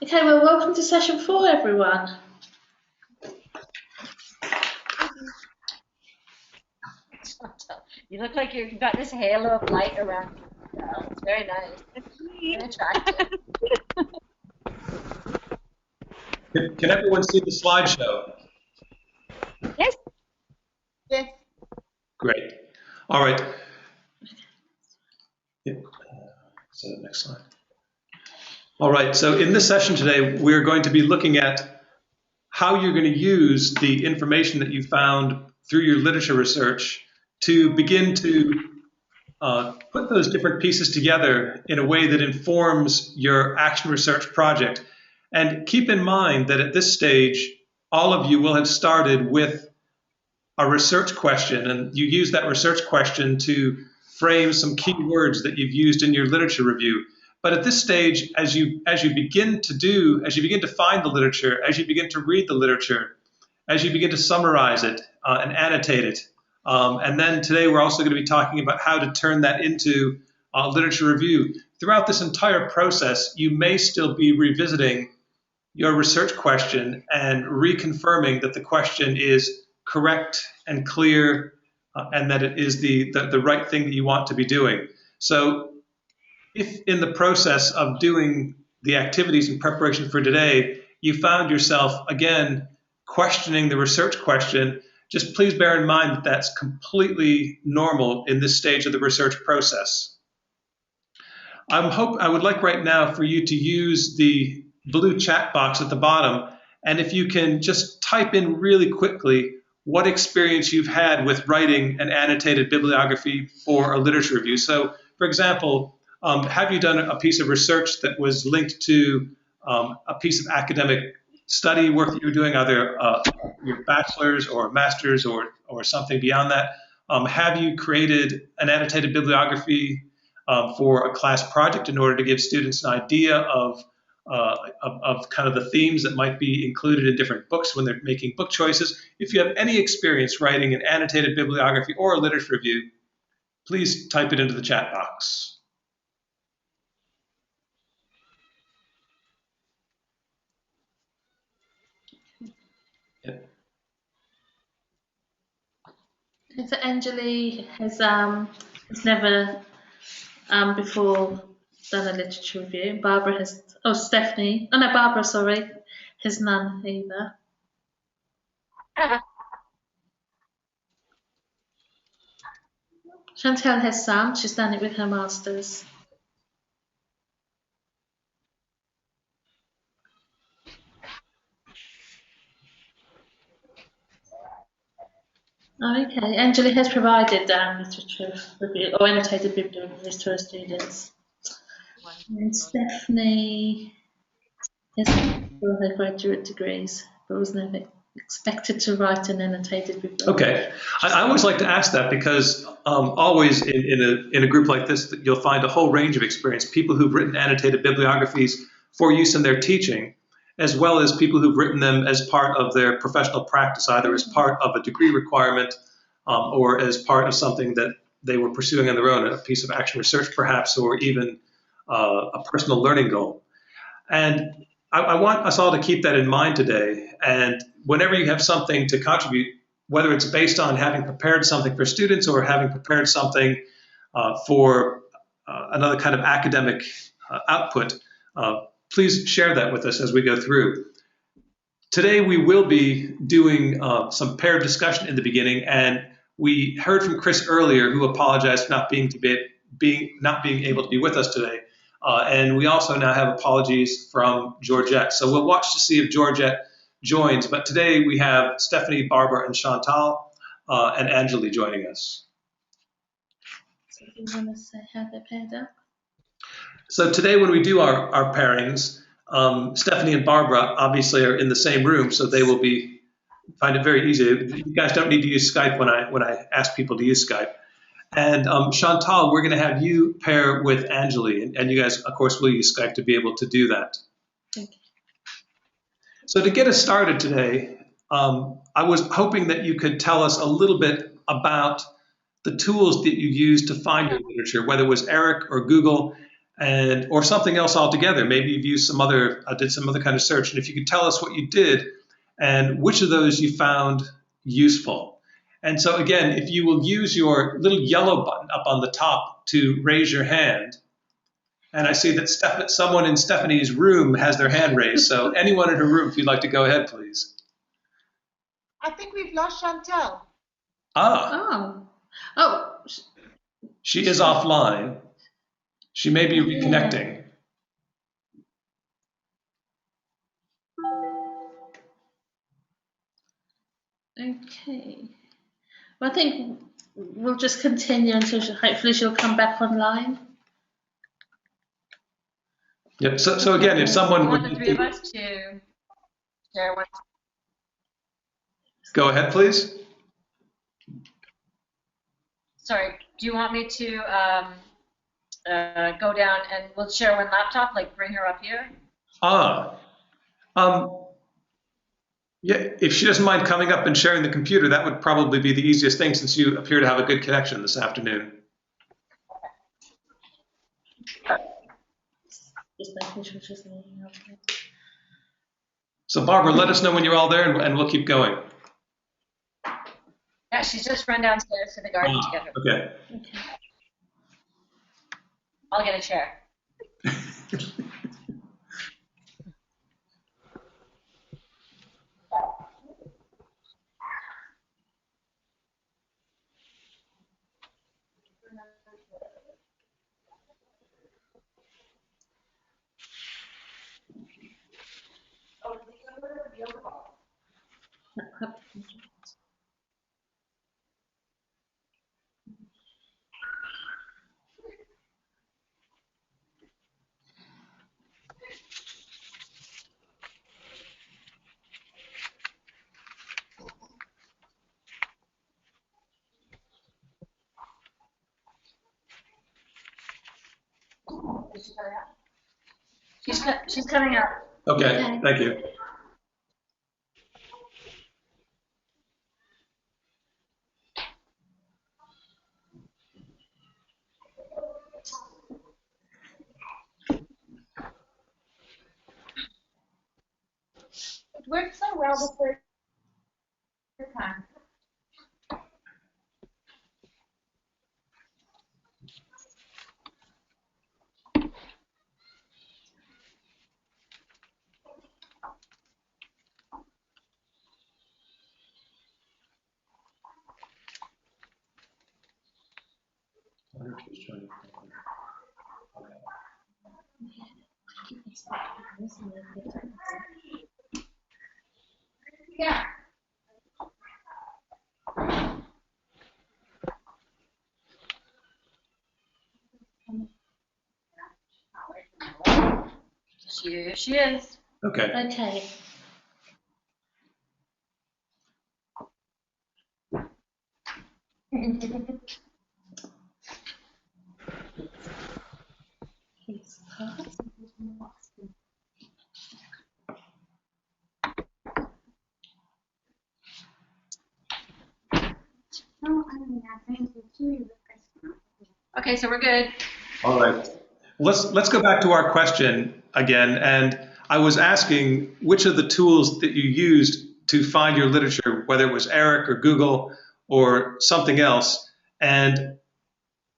Okay, well, welcome to session 4, everyone. You look like you've got this halo of light around you. It's very nice. Very attractive. Can everyone see the slideshow? Yes. Yes. Great. All right. Yeah. So next slide. All right. So in this session today, we're going to be looking at how you're going to use the information that you found through your literature research to begin to put those different pieces together in a way that informs your action research project. And keep in mind that at this stage, all of you will have started with a research question, and you use that research question to frame some key words that you've used in your literature review. But at this stage, as you begin to find the literature, as you begin to read the literature, as you begin to summarize it and annotate it, and then today we're also going to be talking about how to turn that into literature review. Throughout this entire process, you may still be revisiting your research question and reconfirming that the question is correct and clear, and that it is the right thing that you want to be doing. So if in the process of doing the activities in preparation for today, you found yourself again questioning the research question, just please bear in mind that that's completely normal in this stage of the research process. I would like right now for you to use the blue chat box at the bottom, and if you can just type in really quickly what experience you've had with writing an annotated bibliography for a literature review. So, for example, have you done a piece of research that was linked to a piece of academic study work that you were doing, either your bachelor's or master's or something beyond that? Have you created an annotated bibliography for a class project in order to give students an idea of kind of the themes that might be included in different books when they're making book choices? If you have any experience writing an annotated bibliography or a literature review, please type it into the chat box. Yep. So Anjali has never before done a literature review. Barbara has, Stephanie, oh no, Barbara, sorry, has none either. Chantel has some, she's done it with her masters. Oh, okay, Anjali has provided literature review or annotated bibliographies to her students. And Stephanie has for her graduate degrees, but was never expected to write an annotated bibliography. Okay, I always like to ask that because always in a group like this, you'll find a whole range of experience. People who've written annotated bibliographies for use in their teaching, as well as people who've written them as part of their professional practice, either as part of a degree requirement or as part of something that they were pursuing on their own, a piece of action research perhaps, or even a personal learning goal. And I want us all to keep that in mind today. And whenever you have something to contribute, whether it's based on having prepared something for students or having prepared something for another kind of academic output, please share that with us as we go through. Today we will be doing some paired discussion in the beginning, and we heard from Chris earlier, who apologized for not being able to be with us today. And we also now have apologies from Georgette. So we'll watch to see if Georgette joins. But today we have Stephanie, Barbara, and Chantal, and Anjali joining us. So do you want to say how they're paired up? So today when we do our pairings, Stephanie and Barbara obviously are in the same room, so they will find it very easy. You guys don't need to use Skype when I ask people to use Skype. And Chantal, we're going to have you pair with Anjali, and you guys, of course, will use Skype to be able to do that. Okay. So to get us started today, I was hoping that you could tell us a little bit about the tools that you use to find your literature, whether it was ERIC or Google, and or something else altogether. Maybe you've used some other, did some other kind of search. And if you could tell us what you did and which of those you found useful. And so again, if you will use your little yellow button up on the top to raise your hand, and I see that someone in Stephanie's room has their hand raised. So anyone in her room, if you'd like to go ahead, please. I think we've lost Chantel. Ah, Oh, she is offline. She may be reconnecting. okay. Well, I think we'll just continue until hopefully she'll come back online. Yep. So again, if someone Want the would three of us to share what? go ahead, please. Sorry, do you want me to go down and we'll share one laptop, like bring her up here? Yeah, if she doesn't mind coming up and sharing the computer, that would probably be the easiest thing since you appear to have a good connection this afternoon. Just making sure she's leaving. Okay. So Barbara, let us know when you're all there and we'll keep going. Yeah, she's just run downstairs to the garden to get her. Okay. Okay. I'll get a chair. She's coming out. Okay, thank you. It worked so well the first time. Yeah. Here she is. Okay. Okay. Please pass. Okay, so we're good. All right. Let's go back to our question again. And I was asking which of the tools that you used to find your literature, whether it was ERIC or Google or something else, and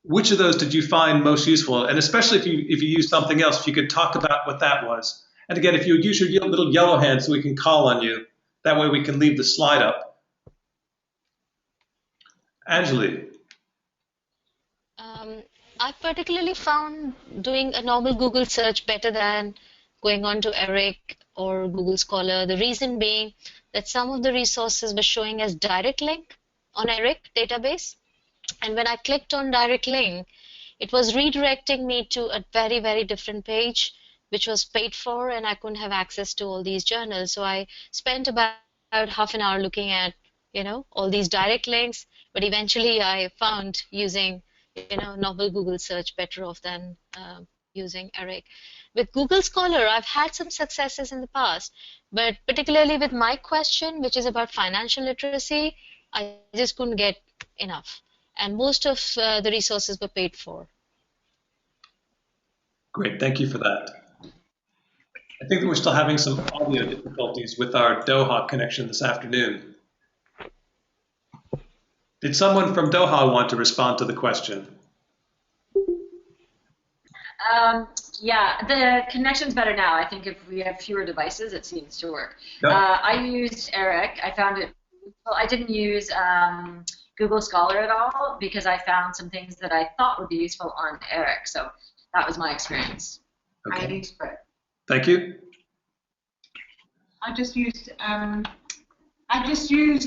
which of those did you find most useful? And especially if you use something else, if you could talk about what that was. And again, if you would use your little yellow hand so we can call on you, that way we can leave the slide up. Angeli. I particularly found doing a normal Google search better than going on to ERIC or Google Scholar. The reason being that some of the resources were showing as direct link on ERIC database. And when I clicked on direct link, it was redirecting me to a very, very different page, which was paid for, and I couldn't have access to all these journals. So I spent about half an hour looking at, all these direct links, but eventually I found using normal Google search better off than using ERIC. With Google Scholar, I've had some successes in the past, but particularly with my question, which is about financial literacy, I just couldn't get enough. And most of the resources were paid for. Great, thank you for that. I think that we're still having some audio difficulties with our Doha connection this afternoon. Did someone from Doha want to respond to the question? Yeah, the connection's better now. I think if we have fewer devices, it seems to work. Yep. I used Eric. I found it. Well, I didn't use Google Scholar at all because I found some things that I thought would be useful on Eric. So that was my experience. Okay. I used both. Thank you. I just used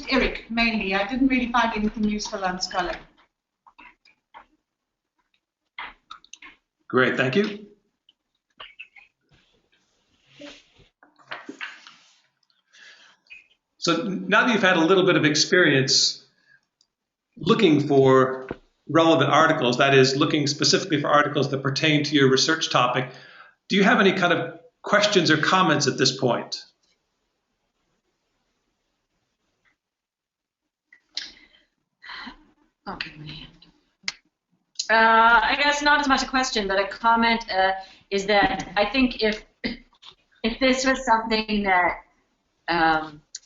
Eric mainly. I didn't really find anything useful on Scholar. Great, thank you. So now that you've had a little bit of experience looking for relevant articles, that is, looking specifically for articles that pertain to your research topic, do you have any kind of questions or comments at this point? Okay, my hand. I guess not as much a question, but a comment is that I think if this was something that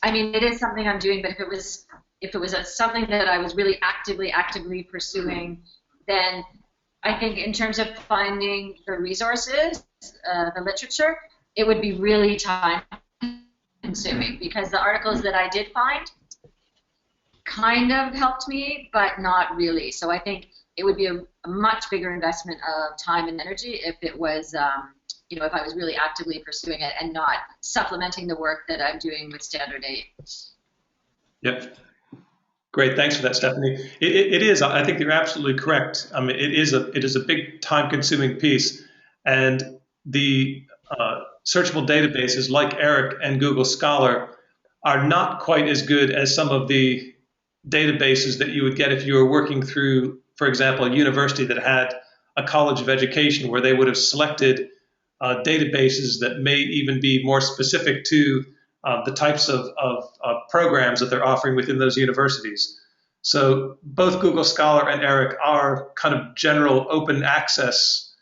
I mean, it is something I'm doing, but if it was something that I was really actively pursuing, then I think in terms of finding the resources, the literature, it would be really time consuming because the articles that I did find kind of helped me, but not really. So I think it would be a much bigger investment of time and energy if it was, you know, if I was really actively pursuing it and not supplementing the work that I'm doing with Standard 8. Yep. Great, thanks for that, Stephanie. It is, I think you're absolutely correct. I mean, it is a big time-consuming piece, and the searchable databases like ERIC and Google Scholar are not quite as good as some of the databases that you would get if you were working through, for example, a university that had a college of education where they would have selected databases that may even be more specific to the types of programs that they're offering within those universities. So both Google Scholar and ERIC are kind of general open access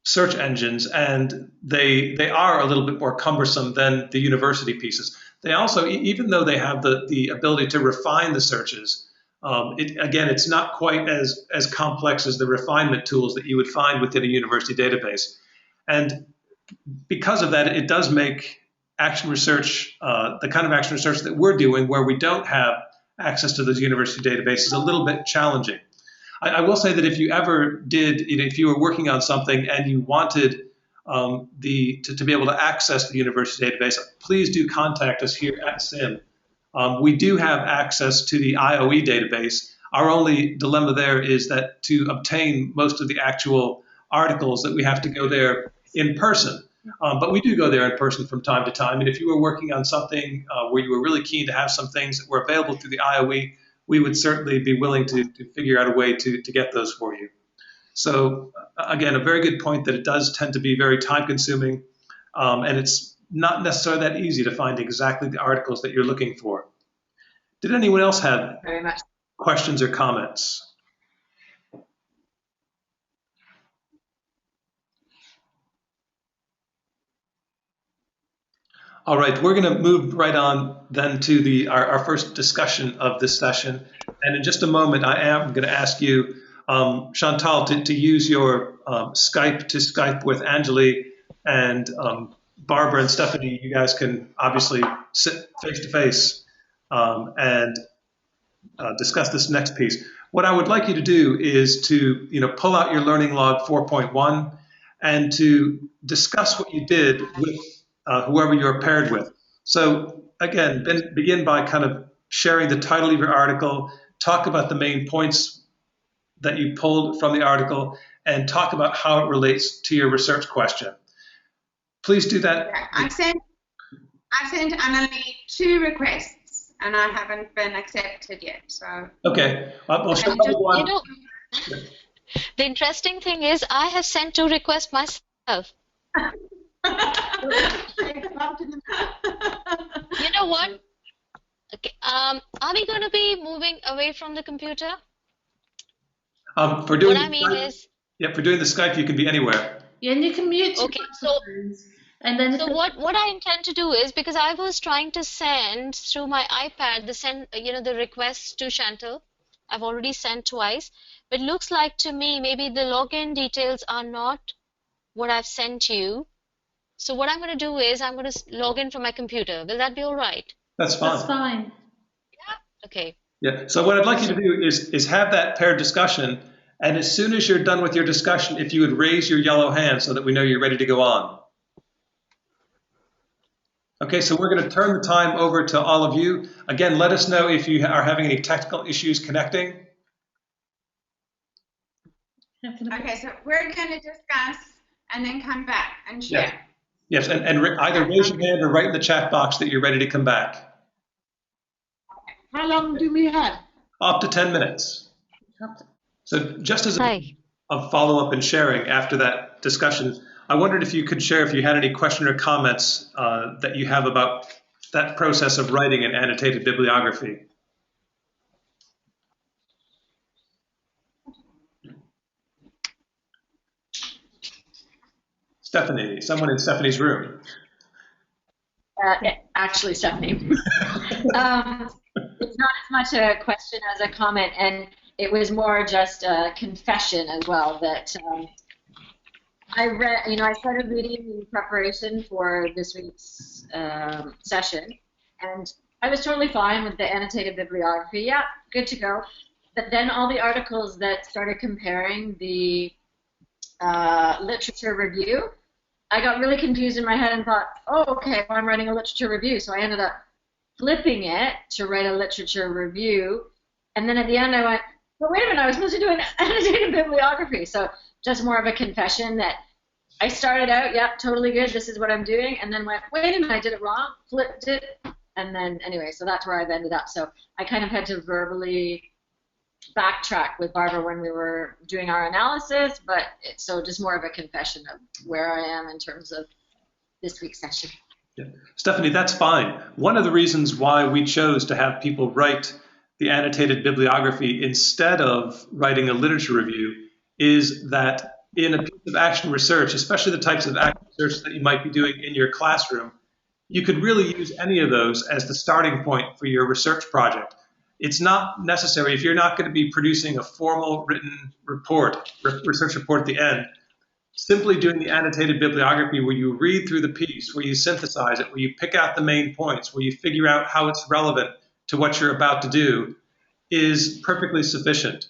search engines, and they are a little bit more cumbersome than the university pieces. They also, even though they have the ability to refine the searches, again, it's not quite as complex as the refinement tools that you would find within a university database. And because of that, it does make action research, the kind of action research that we're doing where we don't have access to those university databases, a little bit challenging. I will say that if you ever did, if you were working on something and you wanted to be able to access the university database, please do contact us here at SIM. We do have access to the IOE database. Our only dilemma there is that to obtain most of the actual articles that we have to go there in person. But we do go there in person from time to time. And if you were working on something where you were really keen to have some things that were available through the IOE, we would certainly be willing to figure out a way to get those for you. So again, a very good point that it does tend to be very time consuming, and it's not necessarily that easy to find exactly the articles that you're looking for. Did anyone else have Very much. questions or comments? All right, we're going to move right on then to our first discussion of this session. And in just a moment, I am going to ask you, Chantal, to use your Skype to Skype with Anjali, and Barbara and Stephanie. You guys can obviously sit face to face and discuss this next piece. What I would like you to do is to pull out your Learning Log 4.1 and to discuss what you did with whoever you're paired with. So again, begin by kind of sharing the title of your article, talk about the main points that you pulled from the article, and talk about how it relates to your research question. Please do that. I sent Annalie 2 requests, and I haven't been accepted yet. So okay. Well, Chantal, the interesting thing is I have sent 2 requests myself. You know what? Okay. Are we going to be moving away from the computer? For doing what I mean is, Yeah, for doing the Skype, you can be anywhere. Yeah, and you can mute your Okay, so microphones. And then so what I intend to do is, because I was trying to send through my iPad the request to Chantal. I've already sent twice, but it looks like to me maybe the login details are not what I've sent you. So what I'm going to do is I'm going to log in from my computer. Will that be all right? That's fine. that's fine. Okay. Yeah. So what I'd like you to do is have that paired discussion, and as soon as you're done with your discussion, if you would raise your yellow hand so that we know you're ready to go on. Okay, so we're going to turn the time over to all of you. Again, let us know if you are having any technical issues connecting. Okay, so we're going to discuss and then come back and share. Yes, and either raise your hand or write in the chat box that you're ready to come back. How long do we have? Up to 10 minutes. So just as Hi. a follow-up and sharing after that discussion, I wondered if you could share if you had any question or comments that you have about that process of writing an annotated bibliography. Stephanie, someone in Stephanie's room. Actually, Stephanie. It's not as much a question as a comment, and it was more just a confession as well that I read. I started reading in preparation for this week's session, and I was totally fine with the annotated bibliography. Yeah, good to go. But then all the articles that started comparing the literature review, I got really confused in my head and thought, oh, okay, well, I'm writing a literature review. So I ended up flipping it to write a literature review. And then at the end I went, but wait a minute, I was supposed to do an annotated bibliography. So just more of a confession that I started out, yeah, totally good, this is what I'm doing, and then went, wait a minute, I did it wrong, flipped it, and then anyway, so that's where I've ended up. So I kind of had to verbally backtrack with Barbara when we were doing our analysis, but so just more of a confession of where I am in terms of this week's session. Yeah. Stephanie, that's fine. One of the reasons why we chose to have people write the annotated bibliography instead of writing a literature review is that in a piece of action research, especially the types of action research that you might be doing in your classroom, you could really use any of those as the starting point for your research project. It's not necessary, if you're not going to be producing a formal written report, research report at the end, simply doing the annotated bibliography where you read through the piece, where you synthesize it, where you pick out the main points, where you figure out how it's relevant to what you're about to do, is perfectly sufficient.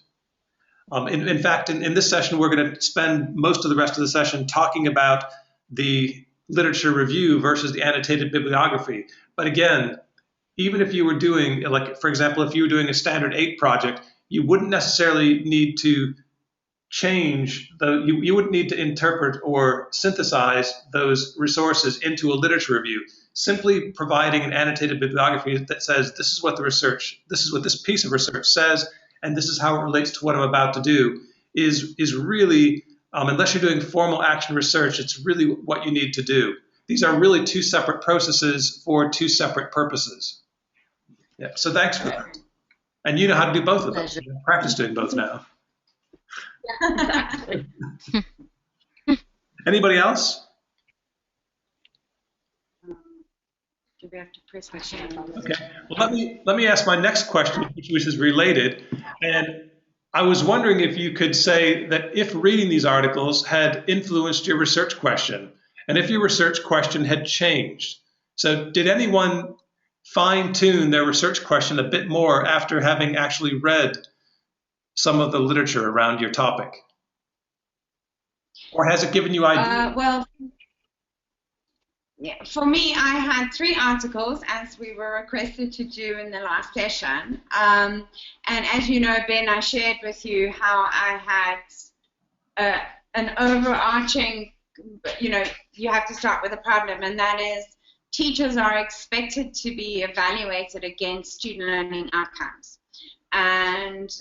In fact, in this session, we're going to spend most of the rest of the session talking about the literature review versus the annotated bibliography. But again, even if you were doing, like, for example, if you were doing a standard 8 project, you wouldn't necessarily need to change, you wouldn't need to interpret or synthesize those resources into a literature review. Simply providing an annotated bibliography that says, this is what this piece of research says, and this is how it relates to what I'm about to do, is really, unless you're doing formal action research, it's really what you need to do. These are really two separate processes for two separate purposes. Yeah, so thanks for that. And you know how to do both of them. You practice doing both now. Exactly. Anybody else? Do we have to press my hand? Okay. Well, let me ask my next question, which is related. And I was wondering if you could say that if reading these articles had influenced your research question, and if your research question had changed. So did anyone fine-tune their research question a bit more after having actually read some of the literature around your topic? Or has it given you ideas? Well, yeah, for me, I had 3 articles as we were requested to do in the last session. And as you know, Ben, I shared with you how I had an overarching, you have to start with a problem, and that is teachers are expected to be evaluated against student learning outcomes. And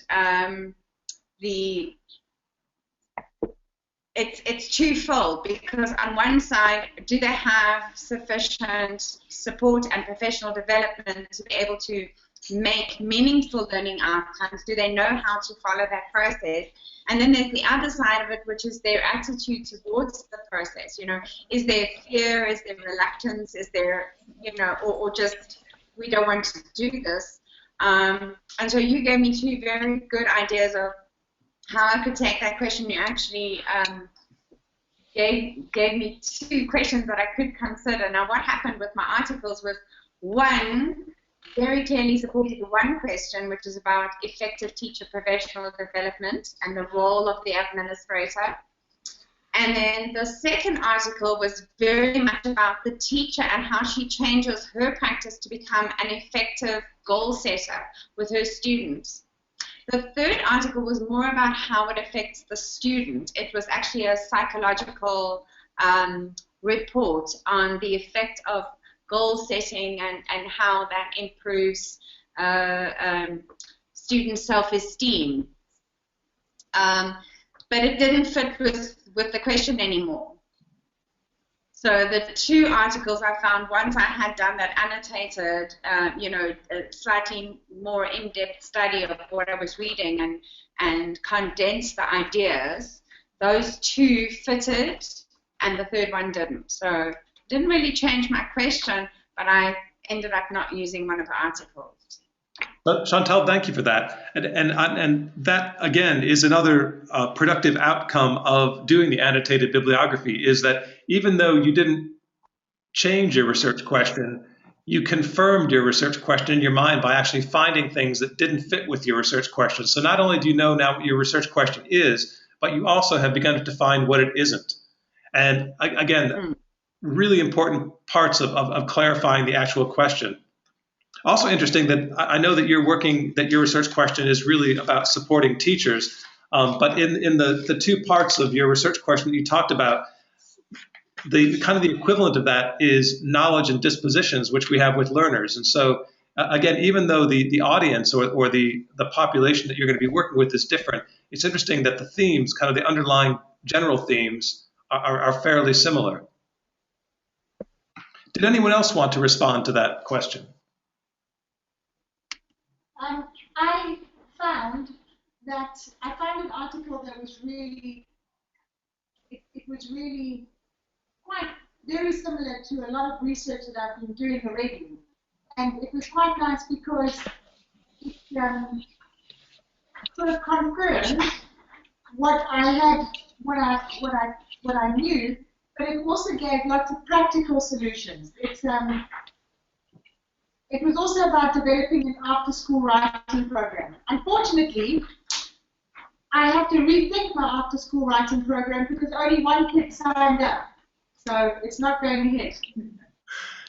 it's twofold, because on one side, do they have sufficient support and professional development to be able to make meaningful learning outcomes? Do they know how to follow that process? And then there's the other side of it, which is their attitude towards the process. You know, is there fear? Is there reluctance? Is there, you know, or just we don't want to do this? And so you gave me two very good ideas of how I could take that question. You actually gave me two questions that I could consider. Now, what happened with my articles was, one, very clearly supported the one question, which is about effective teacher professional development and the role of the administrator. And then the second article was very much about the teacher and how she changes her practice to become an effective goal setter with her students. The third article was more about how it affects the student. It was actually a psychological report on the effect of goal setting and how that improves student self-esteem. But it didn't fit with the question anymore. So the two articles I found, once I had done that annotated, you know, a slightly more in-depth study of what I was reading and condensed the ideas, those two fitted and the third one didn't. So it didn't really change my question, but I ended up not using one of the articles. But Chantal, thank you for that. And that, again, is another productive outcome of doing the annotated bibliography, is that even though you didn't change your research question, you confirmed your research question in your mind by actually finding things that didn't fit with your research question. So not only do you know now what your research question is, but you also have begun to define what it isn't. And again, really important parts of clarifying the actual question. Also interesting that I know that you're working, that your research question is really about supporting teachers, but in the two parts of your research question that you talked about, the kind of the equivalent of that is knowledge and dispositions, which we have with learners. And so again, even though the audience or the population that you're going to be working with is different, it's interesting that the themes, kind of the underlying general themes, are fairly similar. Did anyone else want to respond to that question? I found an article that was really, it was really quite very similar to a lot of research that I've been doing already, and it was quite nice because it sort of confirmed what I knew, but it also gave lots of practical solutions. It was also about developing an after-school writing program. Unfortunately, I have to rethink my after-school writing program because only one kid signed up, so it's not going ahead.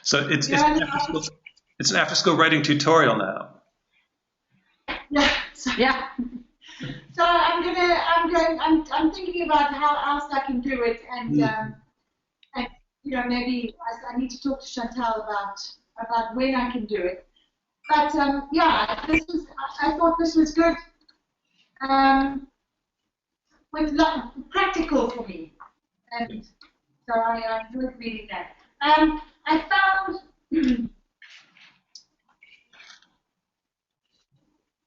So it's an after-school writing tutorial now. Yeah. Yeah. So I'm thinking about how else I can do it, and you know, maybe I need to talk to Chantal about when I can do it. But yeah, I thought this was good. With practical for me, and so I enjoyed reading that. I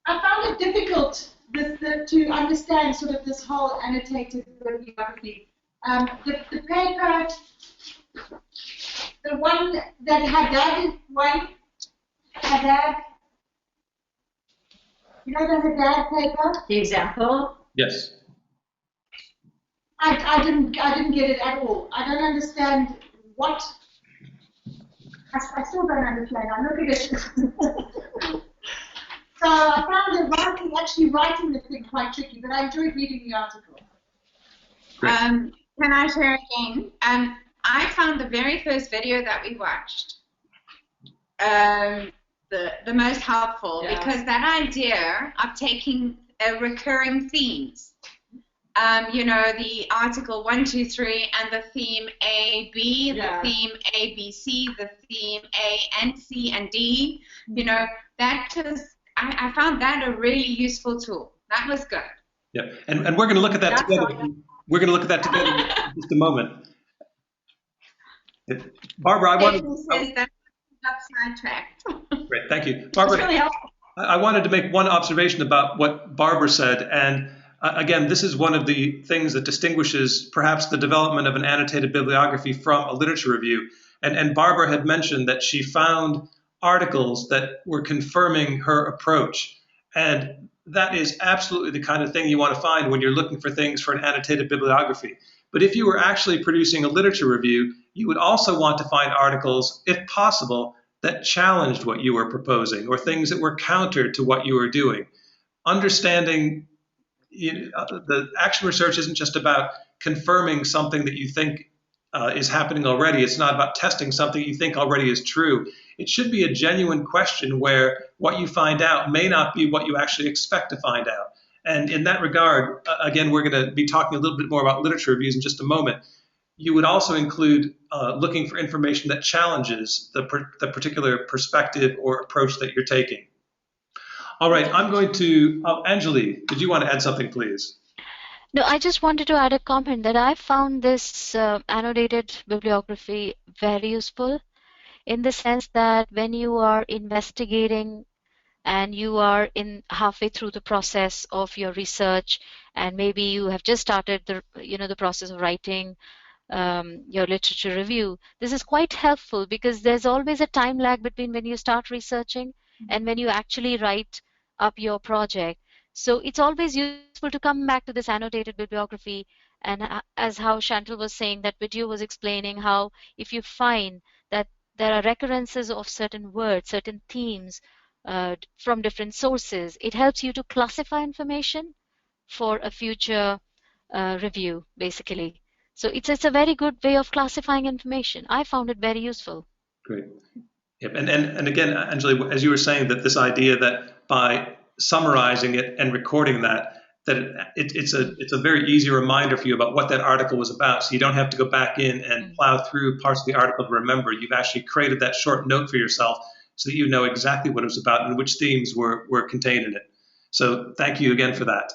found it difficult to understand sort of this whole annotated bibliography. The paper, the one that Haddad, you know the Haddad paper? The example? Yes. I didn't get it at all. I don't understand what. I still don't understand. I look at it. So I found the writing the thing quite tricky, but I enjoyed reading the article. Can I share again? I found the very first video that we watched the most helpful, because that idea of taking recurring themes, you know, the article 1, 2, 3, and the theme A, B, the theme A, B, C, the theme A, and C, and D, you know, that just, I found that a really useful tool. That was good. Yeah, and we're going to look at that together. We're going to look at that together in just a moment. Barbara, I want to. Says that sidetracked. Great, thank you, Barbara. It's really helpful. I wanted to make one observation about what Barbara said. And again, this is one of the things that distinguishes perhaps the development of an annotated bibliography from a literature review. And Barbara had mentioned that she found articles that were confirming her approach. And that is absolutely the kind of thing you want to find when you're looking for things for an annotated bibliography. But if you were actually producing a literature review, you would also want to find articles, if possible, that challenged what you were proposing or things that were counter to what you were doing. Understanding the action research isn't just about confirming something that you think is happening already. It's not about testing something you think already is true. It should be a genuine question where what you find out may not be what you actually expect to find out. And in that regard, again, we're going to be talking a little bit more about literature reviews in just a moment. You would also include looking for information that challenges the particular perspective or approach that you're taking. All right, I'm going to, Anjali, did you want to add something, please? No, I just wanted to add a comment that I found this annotated bibliography very useful in the sense that when you are investigating and you are in halfway through the process of your research, and maybe you have just started the process of writing your literature review, this is quite helpful because there's always a time lag between when you start researching and when you actually write up your project. So it's always useful to come back to this annotated bibliography, and as how Chantal was saying, that video was explaining how if you find that there are recurrences of certain words, certain themes from different sources, it helps you to classify information for a future review, basically. So it's a very good way of classifying information. I found it very useful. Great. Yep. And again, Anjali, as you were saying, that this idea that by summarizing it and recording that it's a very easy reminder for you about what that article was about. So you don't have to go back in and plow through parts of the article to remember. You've actually created that short note for yourself so that you know exactly what it was about and which themes were contained in it. So thank you again for that.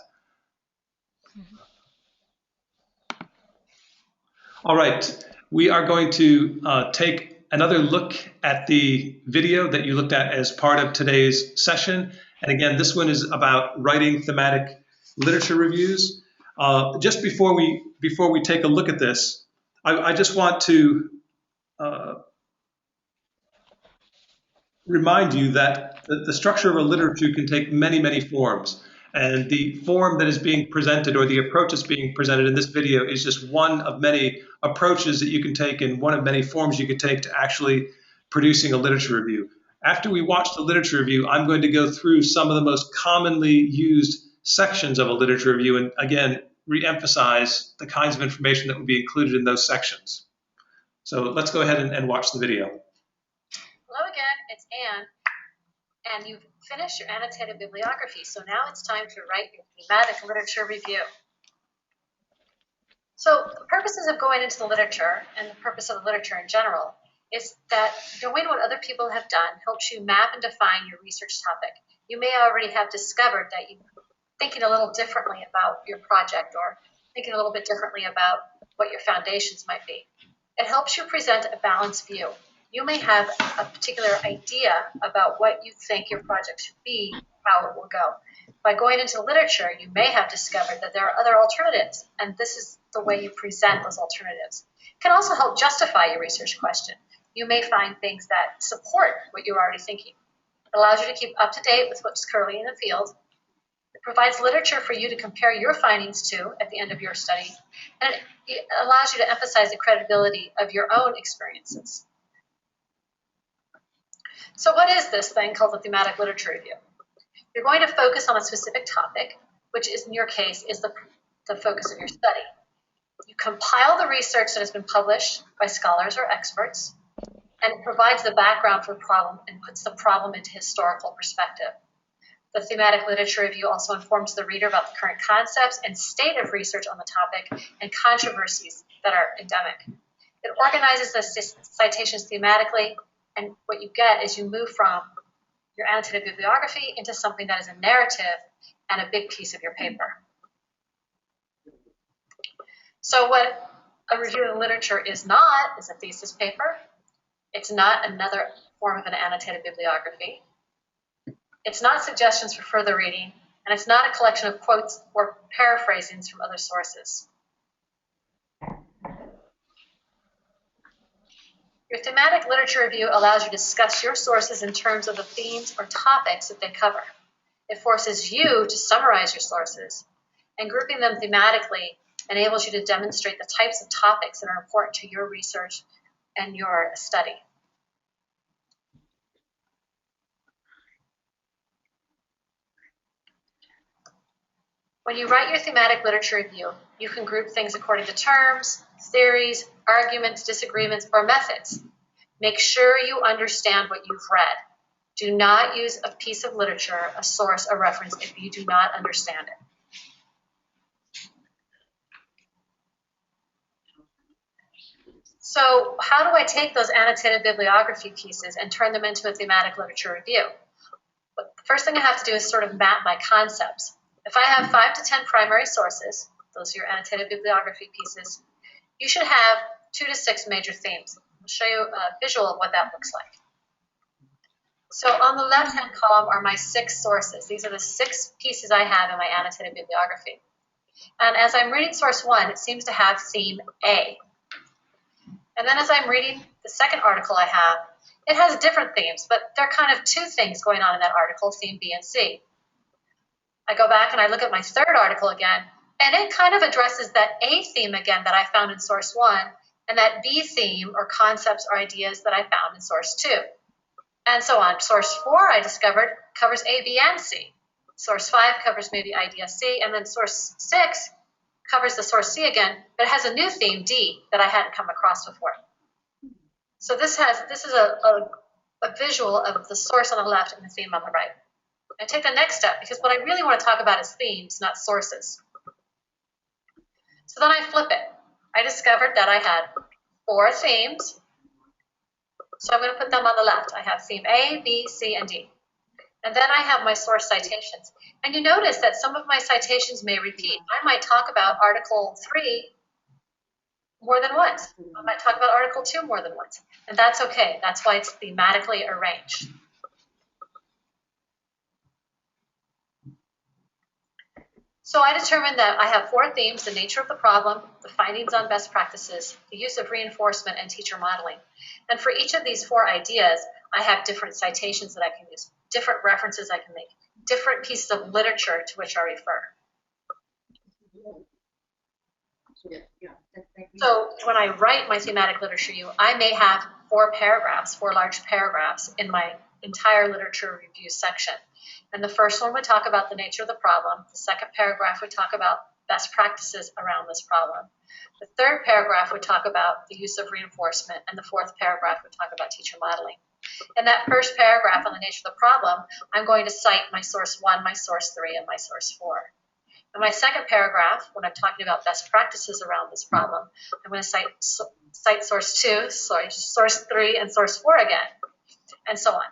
All right, we are going to take another look at the video that you looked at as part of today's session. And again, this one is about writing thematic literature reviews. Just before we take a look at this, I just want to remind you that the structure of a literature can take many, many forms. And the form that is being presented, or the approach that's being presented in this video, is just one of many approaches that you can take and one of many forms you could take to actually producing a literature review. After we watch the literature review, I'm going to go through some of the most commonly used sections of a literature review and, again, re-emphasize the kinds of information that would be included in those sections. So let's go ahead and watch the video. Hello again, it's Anne, and you've finished your annotated bibliography, so now it's time to write your thematic literature review. So the purposes of going into the literature, and the purpose of the literature in general, is that knowing what other people have done helps you map and define your research topic. You may already have discovered that you're thinking a little differently about your project, or thinking a little bit differently about what your foundations might be. It helps you present a balanced view. You may have a particular idea about what you think your project should be, how it will go. By going into literature, you may have discovered that there are other alternatives, and this is the way you present those alternatives. It can also help justify your research question. You may find things that support what you're already thinking. It allows you to keep up to date with what's currently in the field. It provides literature for you to compare your findings to at the end of your study, and it allows you to emphasize the credibility of your own experiences. So what is this thing called the thematic literature review? You're going to focus on a specific topic, which is, in your case, is the focus of your study. You compile the research that has been published by scholars or experts, and it provides the background for the problem and puts the problem into historical perspective. The thematic literature review also informs the reader about the current concepts and state of research on the topic and controversies that are endemic. It organizes the citations thematically, and what you get is you move from your annotated bibliography into something that is a narrative and a big piece of your paper. So what a review of the literature is not is a thesis paper. It's not another form of an annotated bibliography. It's not suggestions for further reading, and it's not a collection of quotes or paraphrasings from other sources. Your thematic literature review allows you to discuss your sources in terms of the themes or topics that they cover. It forces you to summarize your sources, and grouping them thematically enables you to demonstrate the types of topics that are important to your research and your study. When you write your thematic literature review, you can group things according to terms, theories, arguments, disagreements, or methods. Make sure you understand what you've read. Do not use a piece of literature, a source, a reference if you do not understand it. So how do I take those annotated bibliography pieces and turn them into a thematic literature review? But the first thing I have to do is sort of map my concepts. If I have 5 to 10 primary sources, those are your annotated bibliography pieces, you should have 2 to 6 major themes. I'll show you a visual of what that looks like. So on the left-hand column are my 6 sources. These are the 6 pieces I have in my annotated bibliography. And as I'm reading source 1, it seems to have theme A. And then as I'm reading the second article I have, it has different themes, but there are kind of 2 things going on in that article, theme B and C. I go back and I look at my third article again, and it kind of addresses that A theme again that I found in source 1, and that B theme or concepts or ideas that I found in source 2. And so on. Source 4, I discovered, covers A, B, and C. Source 5 covers maybe idea C, and then source 6 covers the source C again, but it has a new theme, D, that I hadn't come across before. So this is a visual of the source on the left and the theme on the right. I take the next step because what I really want to talk about is themes, not sources. So then I flip it. I discovered that I had 4 themes. So I'm going to put them on the left. I have theme A, B, C, and D. And then I have my source citations. And you notice that some of my citations may repeat. I might talk about Article 3 more than once. I might talk about Article 2 more than once. And that's okay. That's why it's thematically arranged. So I determined that I have 4 themes: the nature of the problem, the findings on best practices, the use of reinforcement, and teacher modeling. And for each of these 4 ideas, I have different citations that I can use, different references I can make, different pieces of literature to which I refer. So when I write my thematic literature review, I may have 4 paragraphs, 4 large paragraphs in my entire literature review section. And the first one would talk about the nature of the problem. The second paragraph would talk about best practices around this problem. The third paragraph would talk about the use of reinforcement, and the fourth paragraph would talk about teacher modeling. In that first paragraph on the nature of the problem, I'm going to cite my source 1, my source 3, and my source 4. In my second paragraph, when I'm talking about best practices around this problem, I'm going to cite source 2, source 3, and source 4 again, and so on.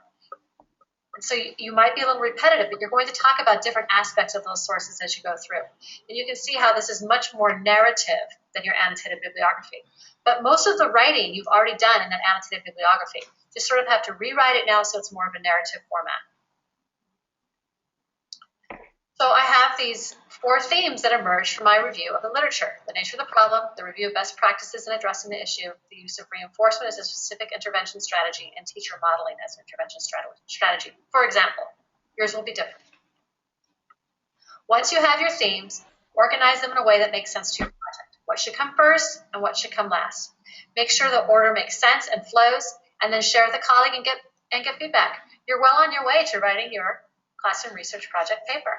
And so you might be a little repetitive, but you're going to talk about different aspects of those sources as you go through. And you can see how this is much more narrative than your annotated bibliography. But most of the writing you've already done in that annotated bibliography. You sort of have to rewrite it now so it's more of a narrative format. So I have these 4 themes that emerged from my review of the literature: the nature of the problem, the review of best practices in addressing the issue, the use of reinforcement as a specific intervention strategy, and teacher modeling as an intervention strategy. For example, yours will be different. Once you have your themes, organize them in a way that makes sense to your project. What should come first and what should come last? Make sure the order makes sense and flows, and then share with a colleague and get feedback. You're well on your way to writing your classroom research project paper.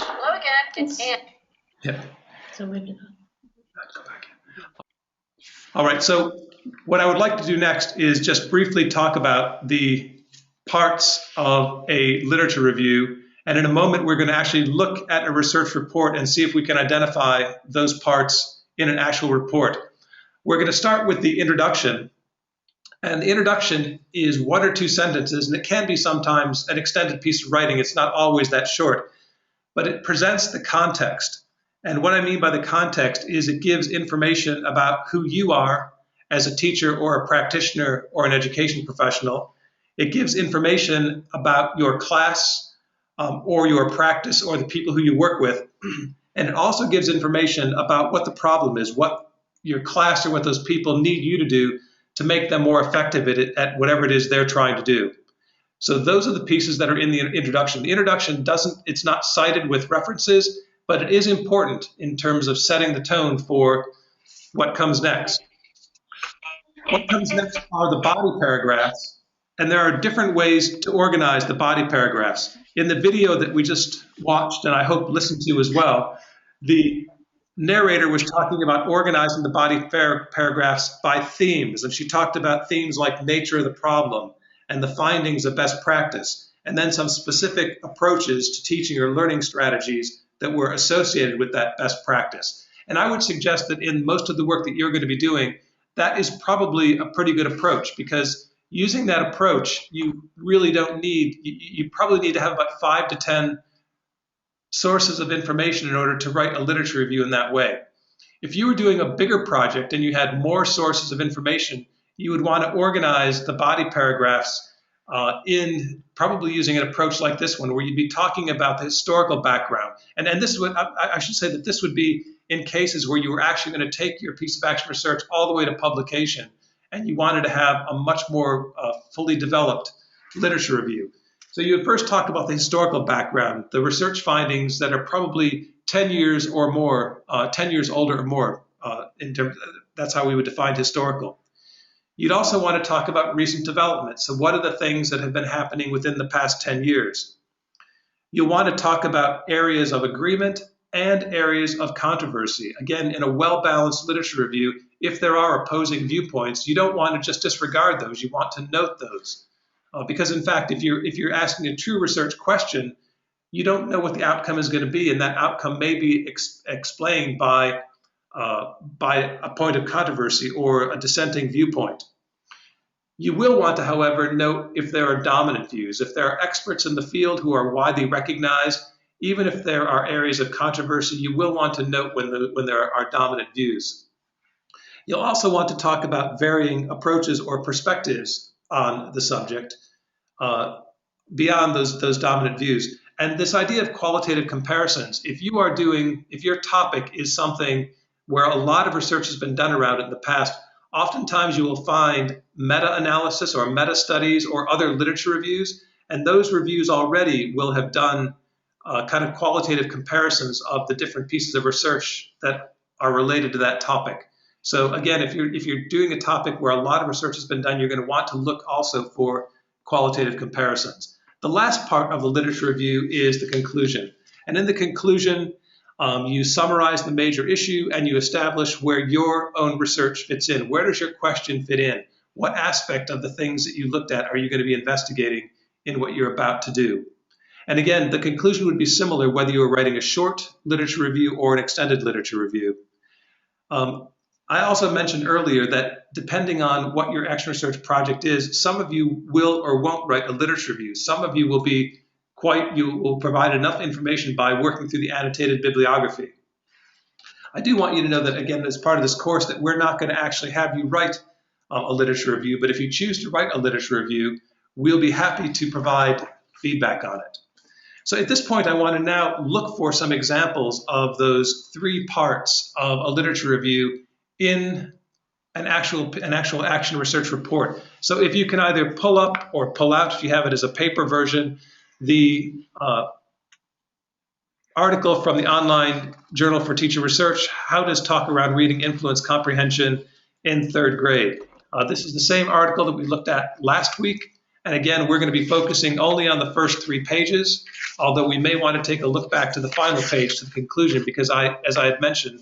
Hello again, it's Ann. Yeah. So we're gonna. Go back in. All right, so what I would like to do next is just briefly talk about the parts of a literature review. And in a moment, we're going to actually look at a research report and see if we can identify those parts in an actual report. We're going to start with the introduction. And the introduction is 1 or 2 sentences, and it can be sometimes an extended piece of writing. It's not always that short, but it presents the context. And what I mean by the context is it gives information about who you are as a teacher or a practitioner or an education professional. It gives information about your class or your practice or the people who you work with. And it also gives information about what the problem is, what your class or what those people need you to do to make them more effective at whatever it is they're trying to do. So those are the pieces that are in the introduction. The introduction it's not cited with references, but it is important in terms of setting the tone for what comes next. What comes next are the body paragraphs, and there are different ways to organize the body paragraphs. In the video that we just watched, and I hope listened to as well, the narrator was talking about organizing the body paragraphs by themes, and she talked about themes like nature of the problem and the findings of best practice, and then some specific approaches to teaching or learning strategies that were associated with that best practice. And I would suggest that in most of the work that you're going to be doing, that is probably a pretty good approach, because using that approach, you really don't need, you probably need to have about 5 to 10 sources of information in order to write a literature review in that way. If you were doing a bigger project and you had more sources of information, you would want to organize the body paragraphs in probably using an approach like this one, where you'd be talking about the historical background. And this is what I should say, that this would be in cases where you were actually going to take your piece of action research all the way to publication, and you wanted to have a much more fully developed literature review. So you would first talk about the historical background, the research findings that are probably 10 years or more, 10 years older or more. That's how we would define historical. You'd also want to talk about recent developments. So what are the things that have been happening within the past 10 years? You'll want to talk about areas of agreement and areas of controversy. Again, in a well-balanced literature review, if there are opposing viewpoints, you don't want to just disregard those. You want to note those. Because in fact, if you're asking a true research question, you don't know what the outcome is going to be, and that outcome may be explained by a point of controversy or a dissenting viewpoint. You will want to, however, note if there are dominant views. If there are experts in the field who are widely recognized, even if there are areas of controversy, you will want to note when there are dominant views. You'll also want to talk about varying approaches or perspectives on the subject beyond those dominant views. And this idea of qualitative comparisons, if your topic is something where a lot of research has been done around it in the past, oftentimes you will find meta-analysis or meta-studies or other literature reviews, and those reviews already will have done kind of qualitative comparisons of the different pieces of research that are related to that topic. So again, if you're doing a topic where a lot of research has been done, you're going to want to look also for qualitative comparisons. The last part of the literature review is the conclusion. And in the conclusion, you summarize the major issue and you establish where your own research fits in. Where does your question fit in? What aspect of the things that you looked at are you going to be investigating in what you're about to do? And again, the conclusion would be similar whether you were writing a short literature review or an extended literature review. I also mentioned earlier that depending on what your action research project is, some of you will or won't write a literature review. Some of you will you will provide enough information by working through the annotated bibliography. I do want you to know that, again, as part of this course, that we're not going to actually have you write a literature review, but if you choose to write a literature review, we'll be happy to provide feedback on it. So at this point, I want to now look for some examples of those 3 parts of a literature review in an actual action research report. So if you can either pull up or pull out, if you have it as a paper version, the article from the online Journal for Teacher Research, How Does Talk Around Reading Influence Comprehension in 3rd grade? This is the same article that we looked at last week. And again, we're going to be focusing only on the first 3 pages, although we may want to take a look back to the final page, to the conclusion, because as I had mentioned,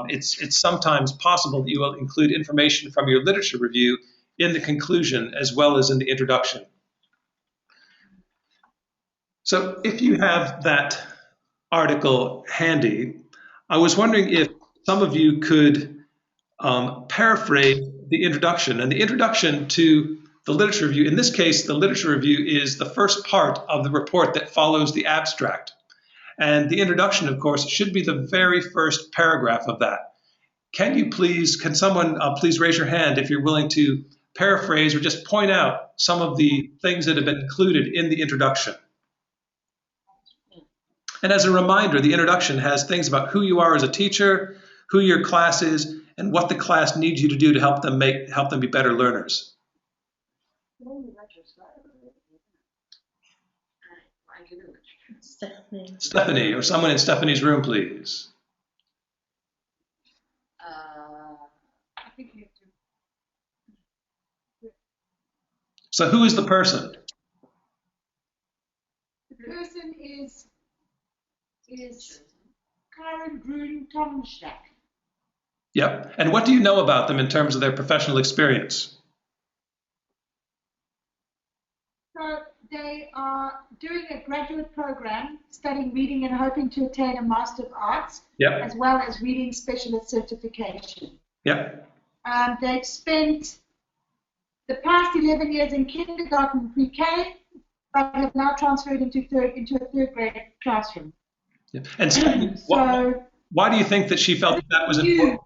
it's sometimes possible that you will include information from your literature review in the conclusion as well as in the introduction. So if you have that article handy, I was wondering if some of you could paraphrase the introduction. And the introduction to the literature review, in this case, the literature review is the first part of the report that follows the abstract. And the introduction, of course, should be the very first paragraph of that. can someone please raise your hand if you're willing to paraphrase or just point out some of the things that have been included in the introduction? And as a reminder, the introduction has things about who you are as a teacher, who your class is, and what the class needs you to do to help them be better learners. Stephanie, or someone in Stephanie's room, please. I think you have to. So who is the person? The person is Karen Grun Tomstack. Yep. And what do you know about them in terms of their professional experience? So they are doing a graduate program, studying reading and hoping to attain a Master of Arts, Yep. as well as reading specialist certification. Yep. They've spent the past 11 years in kindergarten and pre-K, but have now transferred into a third grade classroom. Yep. And Stephanie, why do you think that she felt that was important?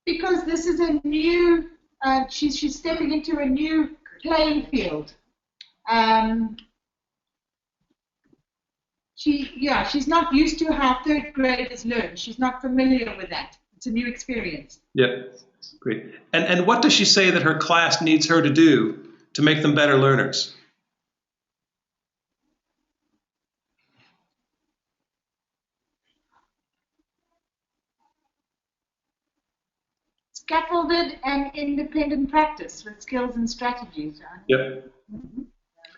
Because this is a new, she's stepping into a new playing field. She's not used to how third graders learn. She's not familiar with that. It's a new experience. Yep, great. And what does she say that her class needs her to do to make them better learners? Scaffolded and independent practice with skills and strategies. Yep.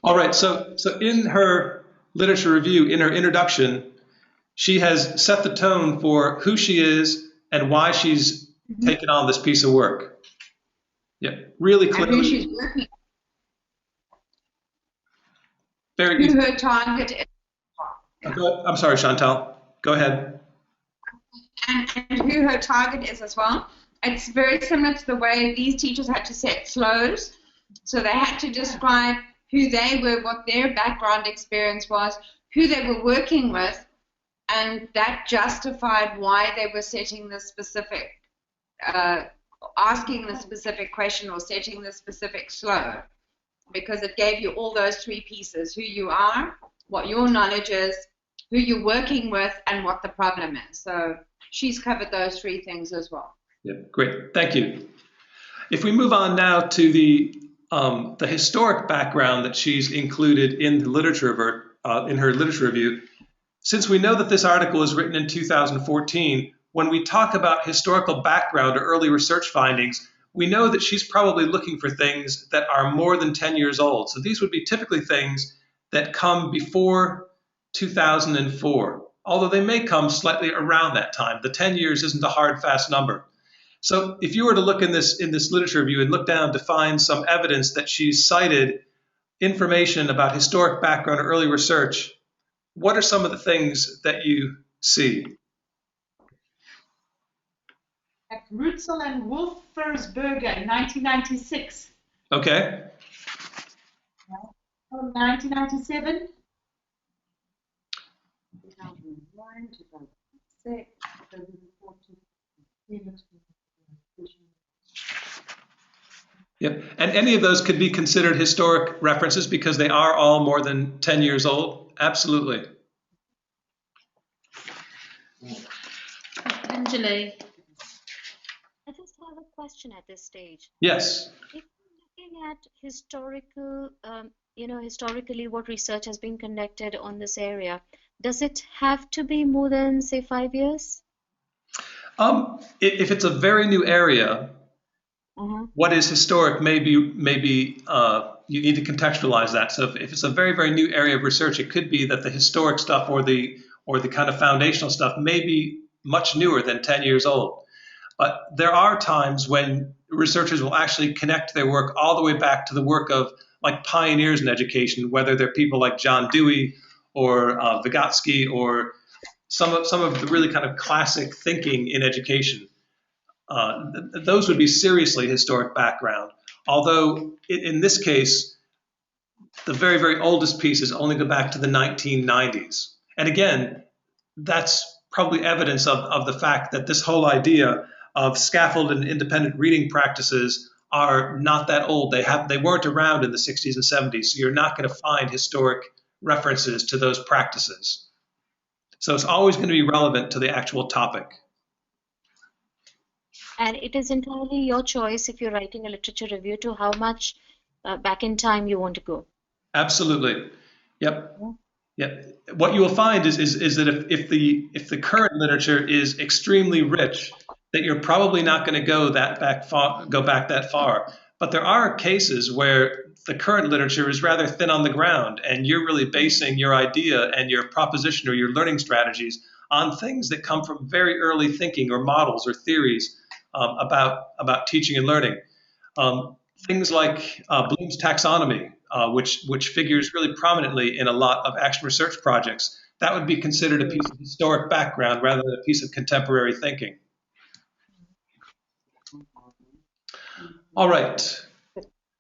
All right, so in her literature review, in her introduction, she has set the tone for who she is and why she's taken on this piece of work. Yep, really clearly. And who she's working. Very Who her target is. I'm sorry, Chantal. Go ahead. And who her target is as well. It's very similar to the way these teachers had to set flows. So they had to describe who they were, what their background experience was, who they were working with, and that justified why they were setting the specific, asking the specific question or setting the specific flow, because it gave you all those three pieces: who you are, what your knowledge is, who you're working with, and what the problem is. So she's covered those three things as well. Yeah, great, thank you. If we move on now to the historic background that she's included in the literature in her literature review, since we know that this article was written in 2014, when we talk about historical background or early research findings, we know that she's probably looking for things that are more than 10 years old. So these would be typically things that come before 2004, although they may come slightly around that time. The 10 years isn't a hard, fast number. So if you were to look in this literature review and look down to find some evidence that she's cited information about historic background or early research, what are some of the things that you see? At Rutzel and Wolfersberger in 1996. Okay. 1997. 2001, 2006, 2014. Yep. And any of those could be considered historic references because they are all more than 10 years old. Absolutely. Anjali. I just have a question at this stage. Yes. If you're looking at historical, historically what research has been conducted on this area, does it have to be more than, say, 5 years? If it's a very new area, what is historic maybe you need to contextualize that. So if it's a very, very new area of research, it could be that the historic stuff or the kind of foundational stuff may be much newer than 10 years old. But there are times when researchers will actually connect their work all the way back to the work of like pioneers in education, whether they're people like John Dewey or Vygotsky or some of the really kind of classic thinking in education. Those would be seriously historic background. Although in this case, the very, very oldest pieces only go back to the 1990s. And again, that's probably evidence of the fact that this whole idea of scaffold and independent reading practices are not that old. They weren't around in the 60s and 70s, so you're not going to find historic references to those practices. So it's always going to be relevant to the actual topic. And it is entirely your choice if you're writing a literature review to how much back in time you want to go. Absolutely. Yep. Yep. What you will find is that if the current literature is extremely rich, that you're probably not going to go back that far. But there are cases where the current literature is rather thin on the ground, and you're really basing your idea and your proposition or your learning strategies on things that come from very early thinking or models or theories about teaching and learning. Things like Bloom's taxonomy, which figures really prominently in a lot of action research projects, that would be considered a piece of historic background rather than a piece of contemporary thinking. All right.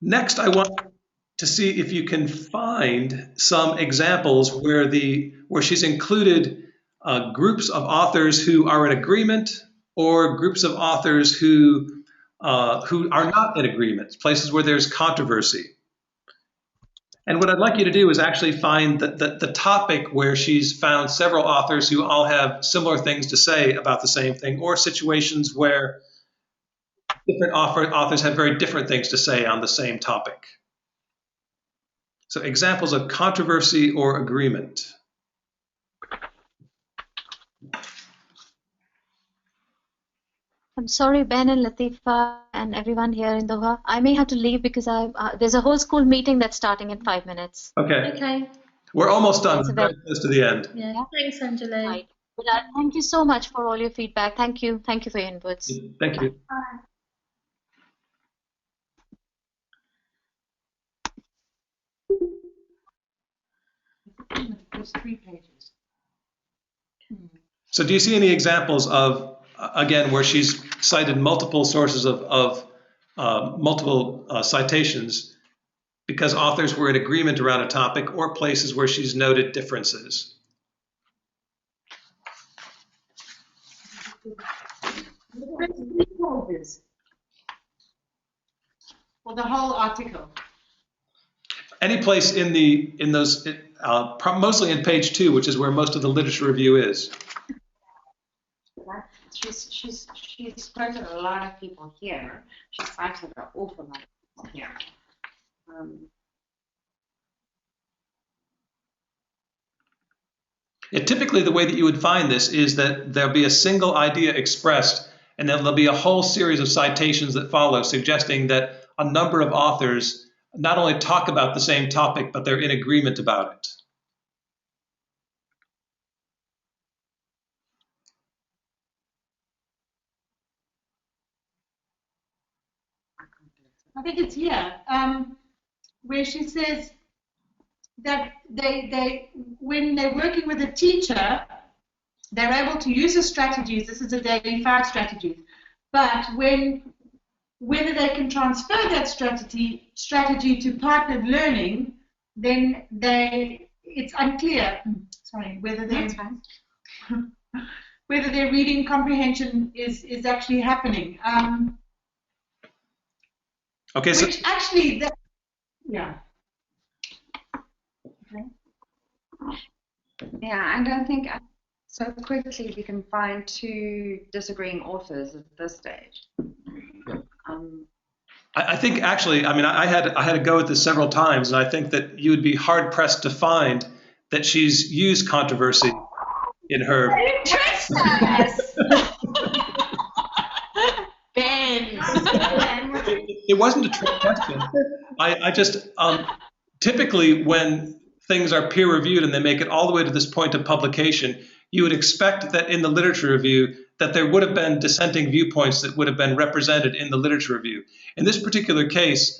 Next, I want to see if you can find some examples where she's included groups of authors who are in agreement or groups of authors who are not in agreement, places where there's controversy. And what I'd like you to do is actually find the topic where she's found several authors who all have similar things to say about the same thing, or situations where different authors have very different things to say on the same topic. So examples of controversy or agreement. I'm sorry, Ben and Latifa and everyone here in Doha. I may have to leave because there's a whole school meeting that's starting in 5 minutes. Okay. Okay. We're almost done. We're very close to the end. Yeah. Thanks, Anjali. Right. But, thank you so much for all your feedback. Thank you. Thank you for your inputs. Thank you. There's 3 pages. So do you see any examples of, again, where she's cited multiple sources of multiple citations because authors were in agreement around a topic, or places where she's noted differences? Well, the whole article. Any place in those, mostly in page 2, which is where most of the literature review is. She's quoted a lot of people here. She's cited an awful lot of people here. Typically, the way that you would find this is that there'll be a single idea expressed, and then there'll be a whole series of citations that follow, suggesting that a number of authors not only talk about the same topic, but they're in agreement about it. I think it's here, where she says that when they're working with a teacher, they're able to use the strategies. This is the Daily 5 strategies. But whether they can transfer that strategy to partnered learning, then it's unclear. Sorry, whether their reading comprehension is actually happening. Okay, so which actually, yeah. Okay. Yeah, I don't think so quickly we can find 2 disagreeing authors at this stage. I think actually, I mean, I had to go at this several times, and I think that you would be hard pressed to find that she's used controversy in her. Ben. It wasn't a trick question. I just typically when things are peer reviewed and they make it all the way to this point of publication, you would expect that in the literature review that there would have been dissenting viewpoints that would have been represented in the literature review. In this particular case,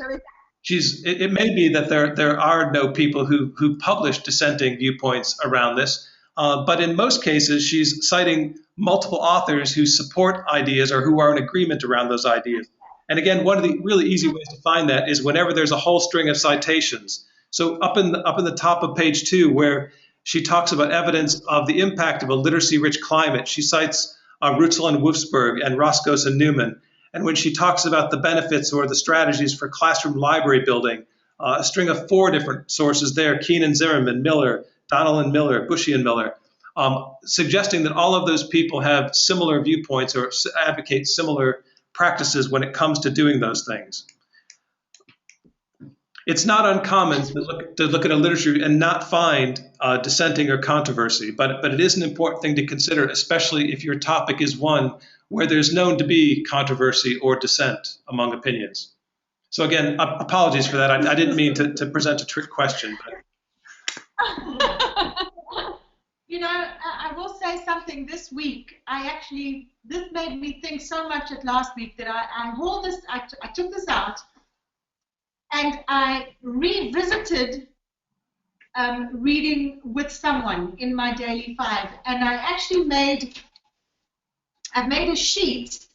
it may be that there are no people who publish dissenting viewpoints around this, but in most cases she's citing multiple authors who support ideas or who are in agreement around those ideas. And again, one of the really easy ways to find that is whenever there's a whole string of citations. So up in the top of page 2, where she talks about evidence of the impact of a literacy-rich climate. She cites Rutzel and Wolfsberg and Roscoe and Newman. And when she talks about the benefits or the strategies for classroom library building, a string of 4 different sources there, Keenan, Zimmerman, Miller, Donnell and Miller, Bushy and Miller, suggesting that all of those people have similar viewpoints or advocate similar practices when it comes to doing those things. It's not uncommon to look at a literature review and not find dissenting or controversy, but it is an important thing to consider, especially if your topic is one where there's known to be controversy or dissent among opinions. So again, apologies for that. I didn't mean to present a trick question. But. You know, I will say something this week. This made me think so much at last week that I took this out and I revisited reading with someone in my daily 5, and I actually I've made a sheet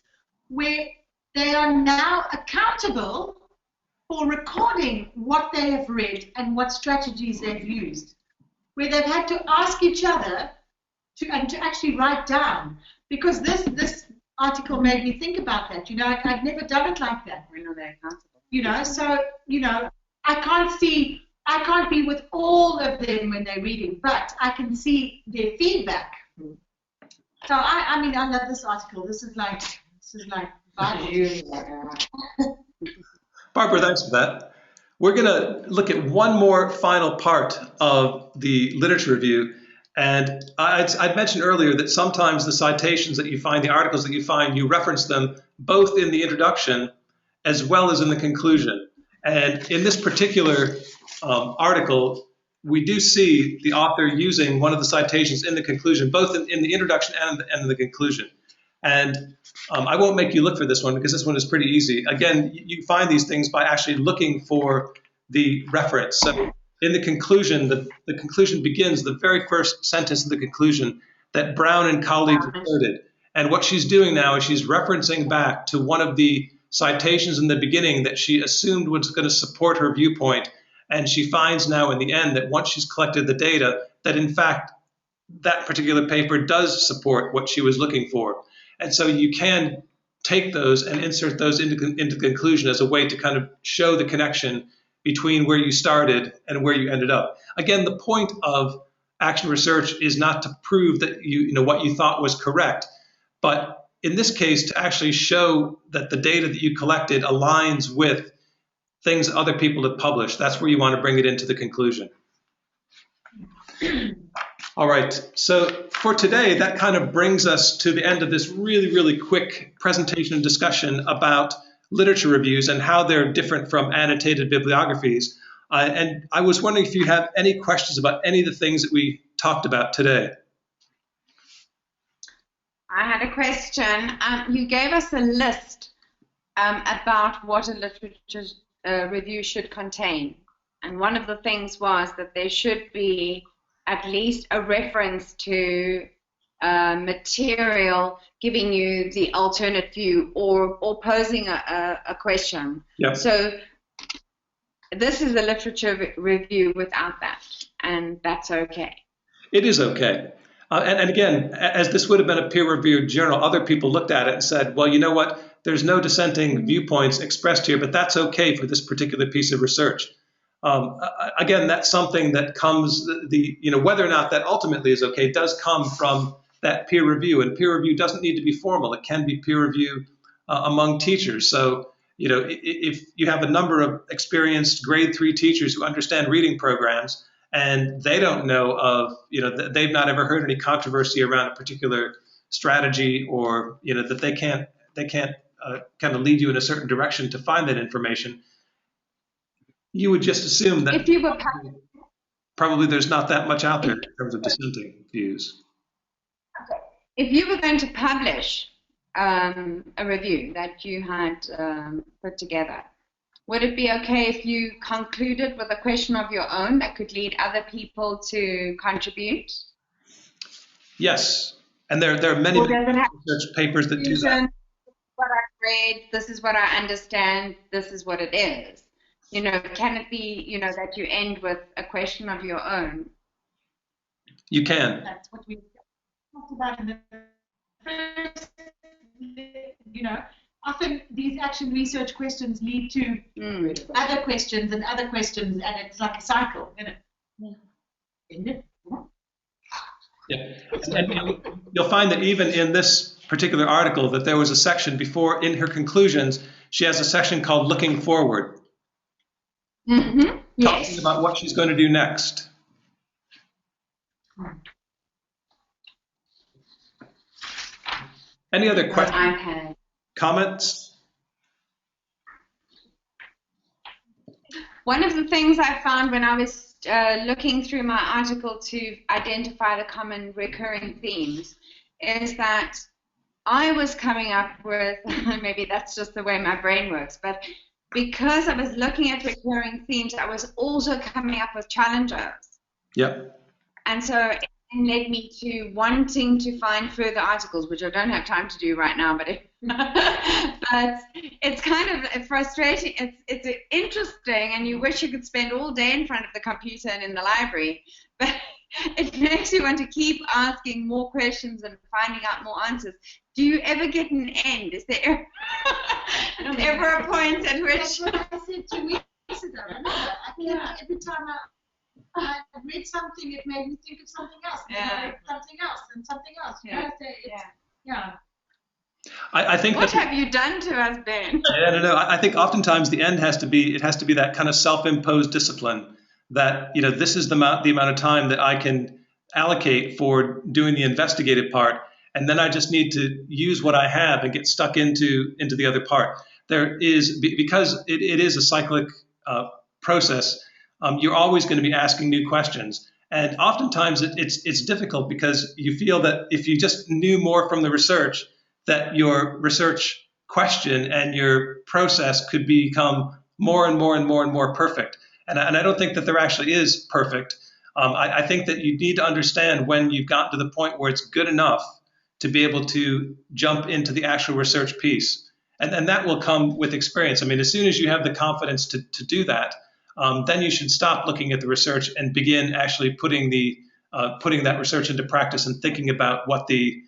where they are now accountable for recording what they have read and what strategies they've used, where they've had to ask each other to actually write down, because this article made me think about that. You know, I'd never done it like that. We know they're accountable. You know, so, you know, I can't be with all of them when they're reading, but I can see their feedback. So I mean, I love this article. This is like vital. Barbara, thanks for that. We're going to look at one more final part of the literature review. And I'd mentioned earlier that sometimes the citations that you find, the articles that you find, you reference them both in the introduction as well as in the conclusion. And in this particular article, we do see the author using one of the citations in the conclusion, both in the introduction and in the conclusion. And I won't make you look for this one because this one is pretty easy. Again, you find these things by actually looking for the reference. So in the conclusion, the conclusion begins, the very first sentence of the conclusion, that Brown and colleagues asserted. And what she's doing now is she's referencing back to one of the citations in the beginning that she assumed was going to support her viewpoint. And she finds now in the end that once she's collected the data, that in fact, that particular paper does support what she was looking for. And so you can take those and insert those into the conclusion as a way to kind of show the connection between where you started and where you ended up. Again, the point of action research is not to prove that you know what you thought was correct, but in this case, to actually show that the data that you collected aligns with things other people have published. That's where you want to bring it into the conclusion. All right, so for today, that kind of brings us to the end of this really, really quick presentation and discussion about literature reviews and how they're different from annotated bibliographies. And I was wondering if you have any questions about any of the things that we talked about today. I had a question. You gave us a list about what a literature review should contain. And one of the things was that there should be at least a reference to material giving you the alternate view or posing a question. Yep. So this is a literature review without that, and that's okay. It is okay. And again, as this would have been a peer-reviewed journal, other people looked at it and said, well, you know what? There's no dissenting viewpoints expressed here, but that's okay for this particular piece of research. Again, that's something that comes, whether or not that ultimately is okay, does come from that peer review. And peer review doesn't need to be formal. It can be peer review among teachers. So, if you have a number of experienced grade 3 teachers who understand reading programs, and they don't know of, they've not ever heard any controversy around a particular strategy, or, that they can't kind of lead you in a certain direction to find that information, you would just assume that if you were probably there's not that much out there in terms of dissenting views. If you were going to publish a review that you had put together, would it be okay if you concluded with a question of your own that could lead other people to contribute? Yes, and there are many research papers that do that. This is what I've read, this is what I understand, this is what it is. Can it be, that you end with a question of your own? You can. That's what we talked about in the first, you know, often these action research questions lead to other questions and other questions, and it's like a cycle, isn't it? Yeah. Isn't it? Yeah. And you'll find that even in this particular article that there was a section before, in her conclusions, she has a section called Looking Forward, talking Yes. about what she's going to do next. Any other questions, iPad. comments? One of the things I found when I was looking through my article to identify the common recurring themes is that I was coming up with, maybe that's just the way my brain works, but because I was looking at recurring themes, I was also coming up with challenges. Yep. And so it led me to wanting to find further articles, which I don't have time to do right now, but but it's kind of frustrating. It's interesting, and you wish you could spend all day in front of the computer and in the library, but it makes you want to keep asking more questions and finding out more answers. Do you ever get an end? Is there ever a point at which... That's what I said 2 weeks ago. I think every time I read something, it made me think of something else. And I read something else and something else. Yeah. I think what have you done to us, Ben? I don't know. I think oftentimes the end has to be that kind of self-imposed discipline that, you know, this is the amount of time that I can allocate for doing the investigative part, and then I just need to use what I have and get stuck into the other part. There is, because it is a cyclic process, you're always going to be asking new questions. And oftentimes it's difficult because you feel that if you just knew more from the research, that your research question and your process could become more and more and more and more perfect. And I don't think that there actually is perfect. I think that you need to understand when you've gotten to the point where it's good enough to be able to jump into the actual research piece. And that will come with experience. I mean, as soon as you have the confidence to do that, then you should stop looking at the research and begin actually putting that research into practice and thinking about what the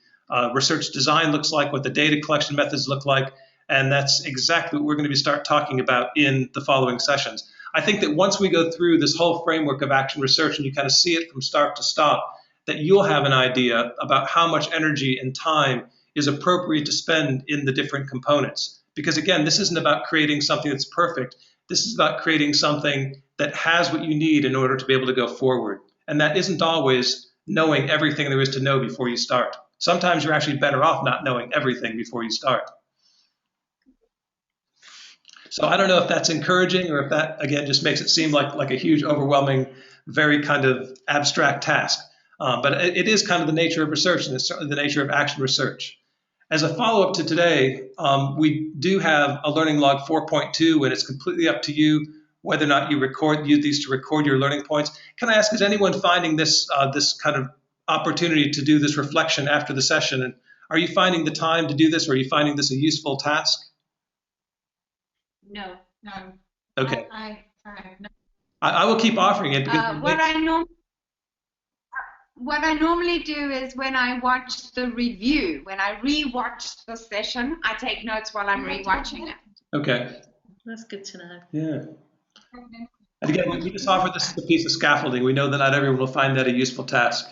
research design looks like, what the data collection methods look like. And that's exactly what we're going to start talking about in the following sessions. I think that once we go through this whole framework of action research and you kind of see it from start to stop, that you'll have an idea about how much energy and time is appropriate to spend in the different components. Because again, this isn't about creating something that's perfect. This is about creating something that has what you need in order to be able to go forward. And that isn't always knowing everything there is to know before you start. Sometimes you're actually better off not knowing everything before you start. So I don't know if that's encouraging or if that, again, just makes it seem like a huge, overwhelming, very kind of abstract task. But it is kind of the nature of research, and it's certainly the nature of action research. As a follow-up to today, we do have a Learning Log 4.2, and it's completely up to you whether or not you use these to record your learning points. Can I ask, is anyone finding this kind of opportunity to do this reflection after the session? And are you finding the time to do this, or are you finding this a useful task? No. Okay. No. I will keep offering it because what I normally do is when I watch the review, when I re-watch the session, I take notes while I'm re-watching it. Okay. That's good to know. Yeah. And again, we just offer this as a piece of scaffolding. We know that not everyone will find that a useful task.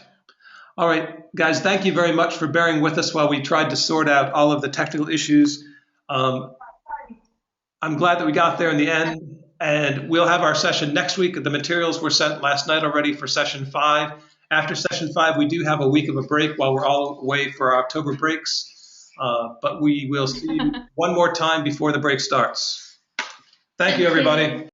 All right, guys, thank you very much for bearing with us while we tried to sort out all of the technical issues. I'm glad that we got there in the end, and we'll have our session next week. The materials were sent last night already for session 5. After session 5, we do have a week of a break while we're all away for our October breaks, but we will see you one more time before the break starts. Thank you, everybody.